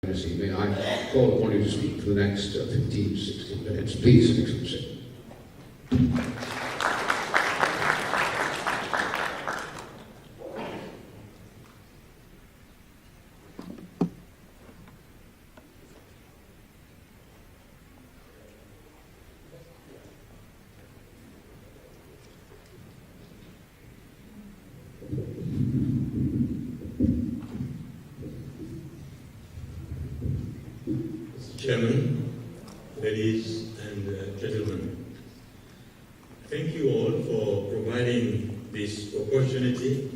May I call upon you to speak for the next 15, 16 minutes, please, Excellency. Chairman, ladies and gentlemen, thank you all for providing this opportunity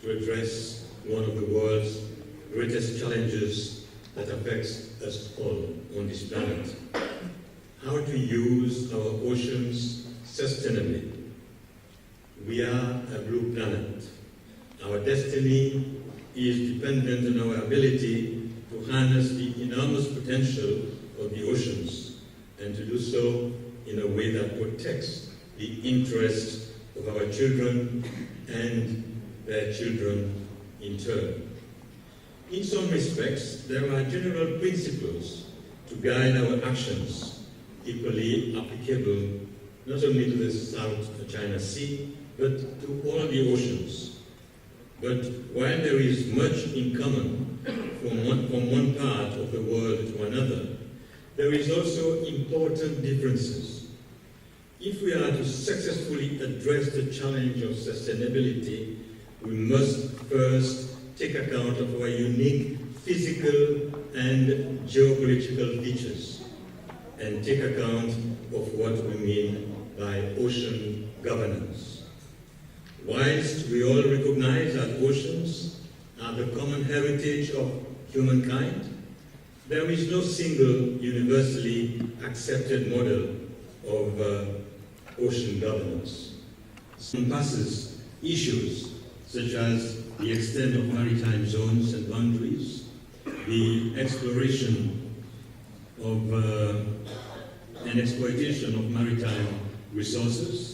to address one of the world's greatest challenges that affects us all on this planet: how to use our oceans sustainably. We are a blue planet. Our destiny is dependent on our ability to harness the enormous potential of the oceans and to do so in a way that protects the interests of our children and their children in turn. In some respects, there are general principles to guide our actions, equally applicable not only to the South China Sea, but to all the oceans. But while there is much in common from one part of the world to another, there is also important differences. If we are to successfully address the challenge of sustainability, we must first take account of our unique physical and geopolitical features and take account of what we mean by ocean governance. Whilst we all recognize that oceans are the common heritage of humankind, there is no single universally accepted model of ocean governance. This encompasses issues such as the extent of maritime zones and boundaries, the exploration of and exploitation of maritime resources.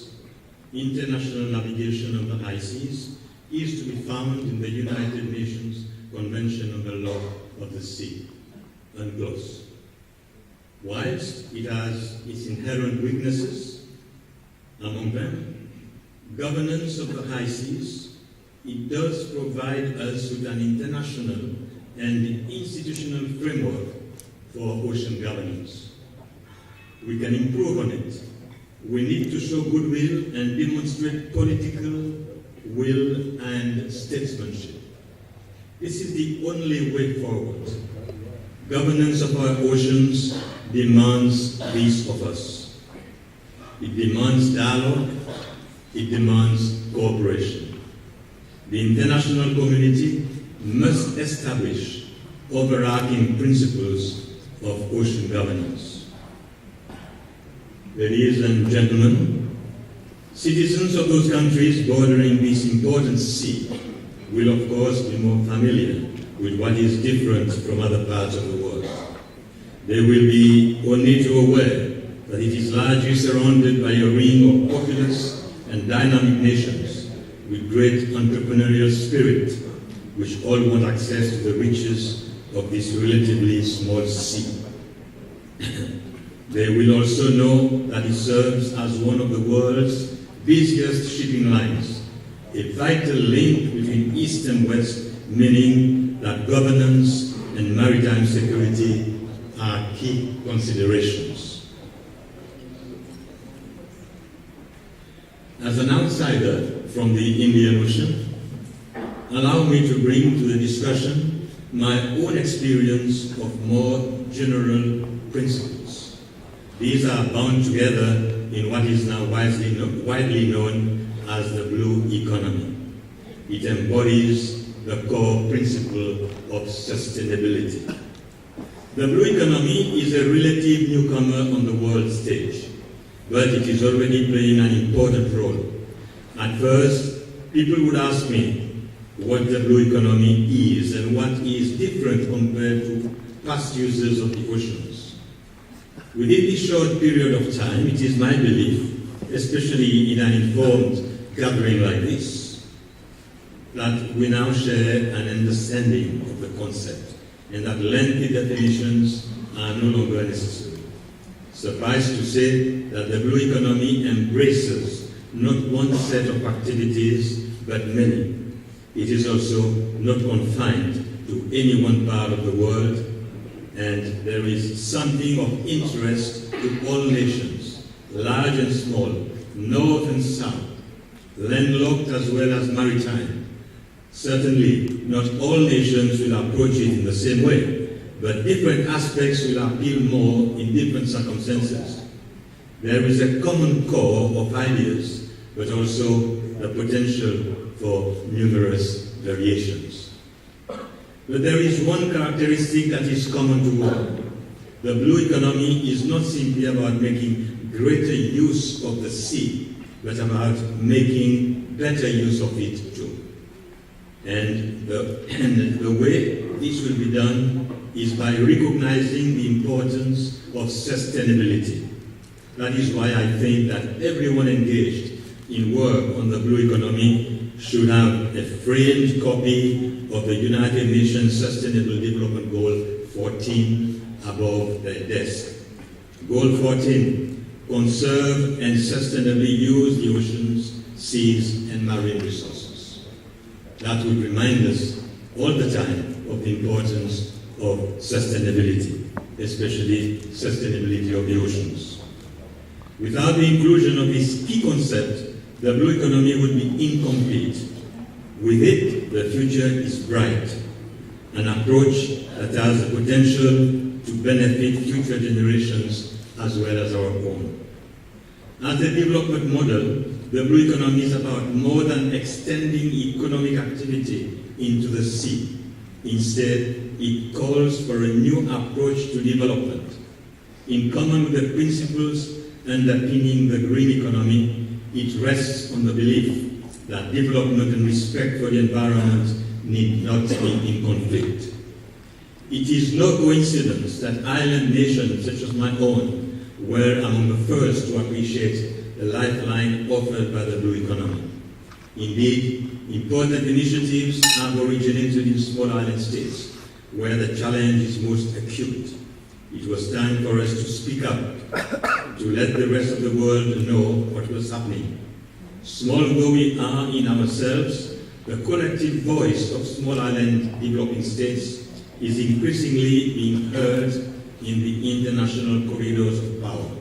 International navigation of the high seas is to be found in the United Nations Convention on the Law of the Sea, UNCLOS. Whilst it has its inherent weaknesses, among them, governance of the high seas, it does provide us with an international and institutional framework for ocean governance. We can improve on it. We need to show goodwill and demonstrate political will and statesmanship. This is the only way forward. Governance of our oceans demands this of us. It demands dialogue. It demands cooperation. The international community must establish overarching principles of ocean governance. Ladies and gentlemen, citizens of those countries bordering this important sea will of course be more familiar with what is different from other parts of the world. They will be only too aware that it is largely surrounded by a ring of populous and dynamic nations with great entrepreneurial spirit, which all want access to the riches of this relatively small sea. They will also know that it serves as one of the world's busiest shipping lines, a vital link between East and West, meaning that governance and maritime security are key considerations. As an outsider from the Indian Ocean, allow me to bring to the discussion my own experience of more general principles. These are bound together in what is now widely known as the blue economy. It embodies the core principle of sustainability. The blue economy is a relative newcomer on the world stage, but it is already playing an important role. At first, people would ask me what the blue economy is and what is different compared to past users of the oceans. Within this short period of time, it is my belief, especially in an informed gathering like this, that we now share an understanding of the concept and that lengthy definitions are no longer necessary. Suffice to say that the blue economy embraces not one set of activities, but many. It is also not confined to any one part of the world, and there is something of interest to all nations, large and small, north and south, landlocked as well as maritime. Certainly, not all nations will approach it in the same way, but different aspects will appeal more in different circumstances. There is a common core of ideas, but also the potential for numerous variations. But there is one characteristic that is common to all. The blue economy is not simply about making greater use of the sea, but about making better use of it too. And the way this will be done is by recognizing the importance of sustainability. That is why I think that everyone engaged in work on the blue economy should have a framed copy of the United Nations Sustainable Development Goal 14 above their desk. Goal 14, conserve and sustainably use the oceans, seas, and marine resources. That would remind us all the time of the importance of sustainability, especially sustainability of the oceans. Without the inclusion of this key concept, the blue economy would be incomplete. With it, the future is bright, an approach that has the potential to benefit future generations as well as our own. As a development model, the blue economy is about more than extending economic activity into the sea. Instead, it calls for a new approach to development. In common with the principles underpinning the green economy, it rests on the belief that development and respect for the environment need not be in conflict. It is no coincidence that island nations such as my own were among the first to appreciate the lifeline offered by the blue economy. Indeed, important initiatives have originated in small island states where the challenge is most acute. It was time for us to speak up, to let the rest of the world know what was happening. Small though we are in ourselves, the collective voice of small island developing states is increasingly being heard in the international corridors of power.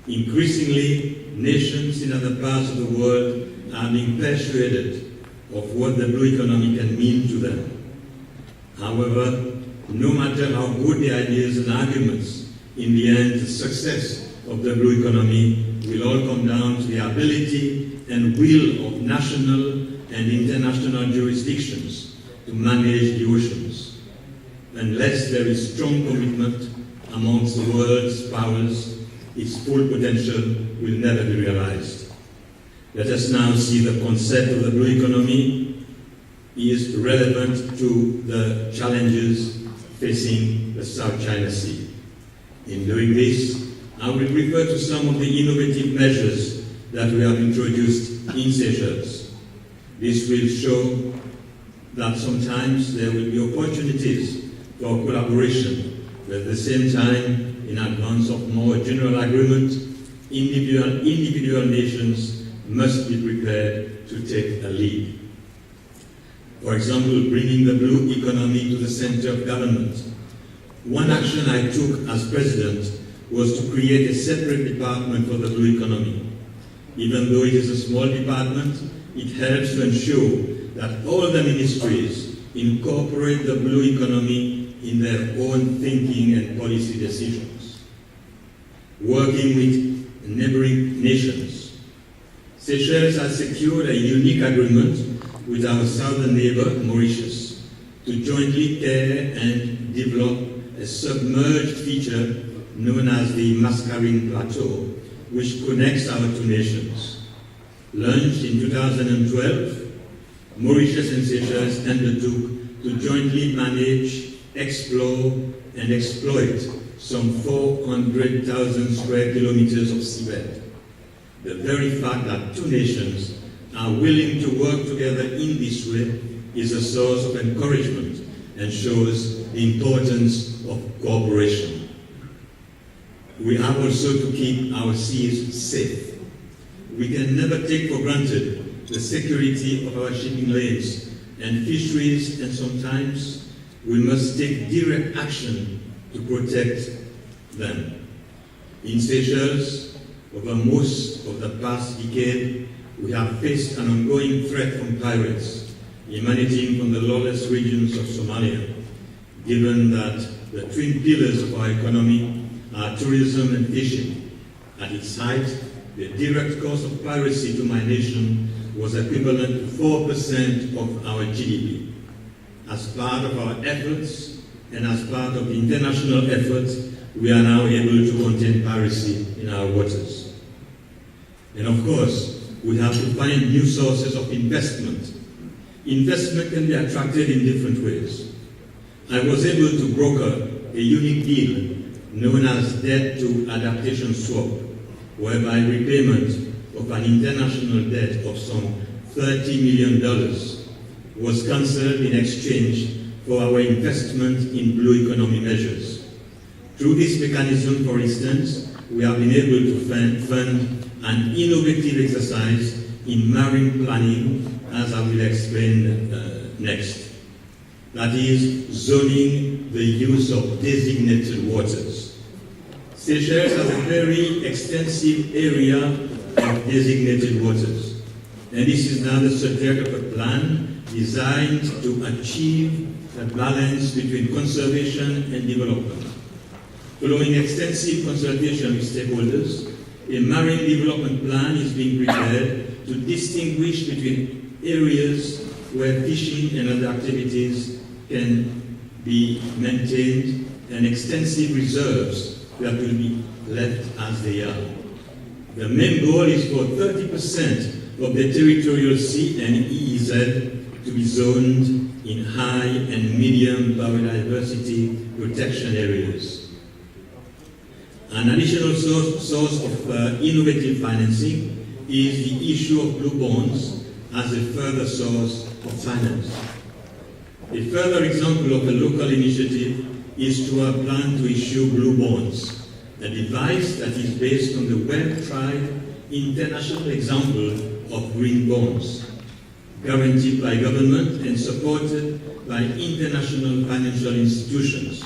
Increasingly, nations in other parts of the world are being persuaded of what the blue economy can mean to them. However, no matter how good the ideas and arguments, in the end, the success of the blue economy will all come down to the ability and will of national and international jurisdictions to manage the oceans. Unless there is strong commitment amongst the world's powers, its full potential will never be realized. Let us now see the concept of the blue economy is relevant to the challenges facing the South China Sea. In doing this, I will refer to some of the innovative measures that we have introduced in Seychelles. This will show that sometimes there will be opportunities for collaboration, but at the same time, in advance of more general agreement, individual nations must be prepared to take a lead. For example, bringing the blue economy to the center of government. One action I took as president was to create a separate department for the blue economy. Even though it is a small department, it helps to ensure that all the ministries incorporate the blue economy in their own thinking and policy decisions. Working with neighboring nations, Seychelles has secured a unique agreement with our southern neighbor, Mauritius, to jointly care and develop a submerged feature known as the Mascarene Plateau, which connects our two nations. Launched in 2012, Mauritius and Seychelles undertook to jointly manage, explore, and exploit some 400,000 square kilometers of seabed. The very fact that two nations are willing to work together in this way is a source of encouragement and shows the importance of cooperation. We have also to keep our seas safe. We can never take for granted the security of our shipping lanes and fisheries, and sometimes we must take direct action to protect them. In Seychelles, over most of the past decade, we have faced an ongoing threat from pirates emanating from the lawless regions of Somalia, given that the twin pillars of our economy are tourism and fishing. At its height, the direct cost of piracy to my nation was equivalent to 4% of our GDP. As part of our efforts and as part of the international efforts, we are now able to contain piracy in our waters. And of course, we have to find new sources of investment. Investment can be attracted in different ways. I was able to broker a unique deal known as debt to adaptation swap, whereby repayment of an international debt of some $30 million was cancelled in exchange for our investment in blue economy measures. Through this mechanism, for instance, we have been able to fund an innovative exercise in marine planning, as I will explain next. That is, zoning the use of designated waters. Seychelles has a very extensive area of designated waters, and this is now the subject of a plan designed to achieve a balance between conservation and development. Following extensive consultation with stakeholders, a marine development plan is being prepared to distinguish between areas where fishing and other activities can be maintained and extensive reserves that will be left as they are. The main goal is for 30% of the territorial sea and EEZ to be zoned in high and medium biodiversity protection areas. An additional source of innovative financing is the issue of blue bonds as a further source of finance. A further example of a local initiative is to our plan to issue blue bonds, a device that is based on the well-tried international example of green bonds, guaranteed by government and supported by international financial institutions.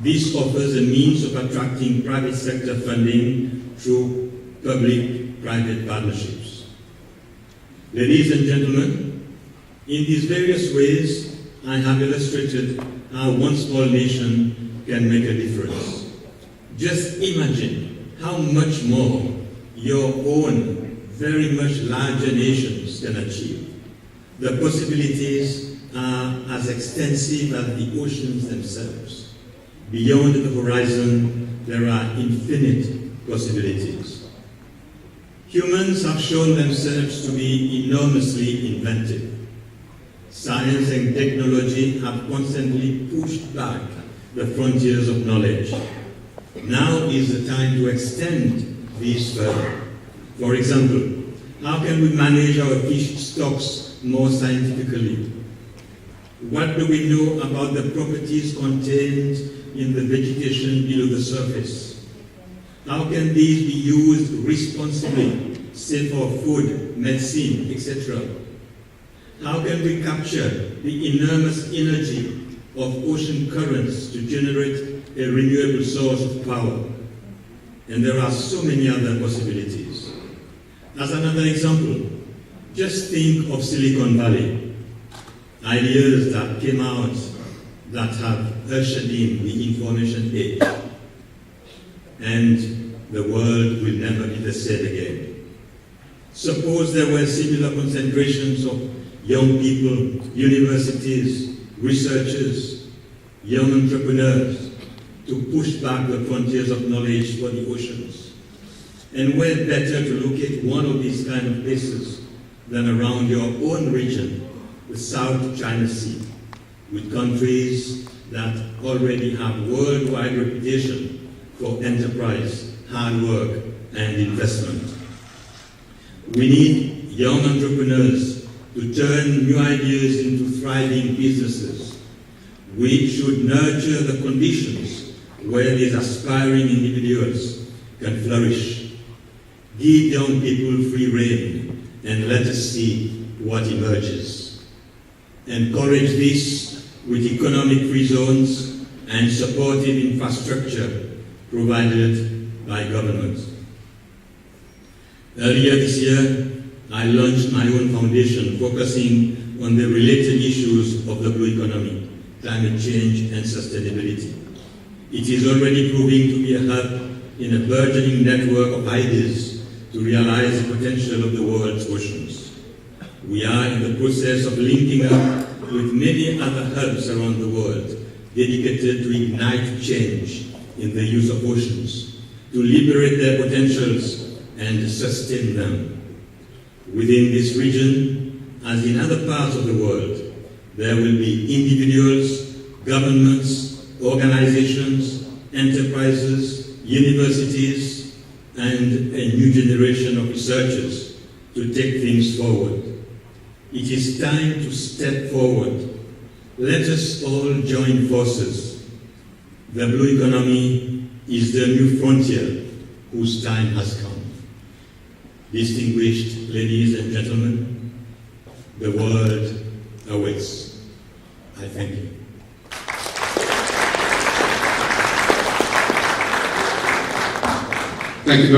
This offers a means of attracting private sector funding through public-private partnerships. Ladies and gentlemen, in these various ways, I have illustrated how one small nation can make a difference. Just imagine how much more your own very much larger nations can achieve. The possibilities are as extensive as the oceans themselves. Beyond the horizon, there are infinite possibilities. Humans have shown themselves to be enormously inventive. Science and technology have constantly pushed back the frontiers of knowledge. Now is the time to extend these further. For example, how can we manage our fish stocks more scientifically? What do we know about the properties contained in the vegetation below the surface? How can these be used responsibly, say for food, medicine, etc.? How can we capture the enormous energy of ocean currents to generate a renewable source of power? And there are so many other possibilities. As another example, just think of Silicon Valley. Ideas that came out that have ushered in the information age. And the world will never be the same again. Suppose there were similar concentrations of young people, universities, researchers, young entrepreneurs to push back the frontiers of knowledge for the oceans. And where better to locate one of these kind of places than around your own region, the South China Sea, with countries that already have worldwide reputation for enterprise, hard work, and investment. We need young entrepreneurs to turn new ideas into thriving businesses. We should nurture the conditions where these aspiring individuals can flourish. Give young people free rein and let us see what emerges. Encourage this with economic free zones and supportive infrastructure provided by government. Earlier this year, I launched my own foundation focusing on the related issues of the blue economy, climate change and sustainability. It is already proving to be a hub in a burgeoning network of ideas to realize the potential of the world's oceans. We are in the process of linking up with many other hubs around the world dedicated to ignite change in the use of oceans, to liberate their potentials and sustain them. Within this region, as in other parts of the world, there will be individuals, governments, organizations, enterprises, universities, and a new generation of researchers to take things forward. It is time to step forward. Let us all join forces. The blue economy is the new frontier whose time has come. Distinguished ladies and gentlemen, the world awaits. I thank you. Thank you very much.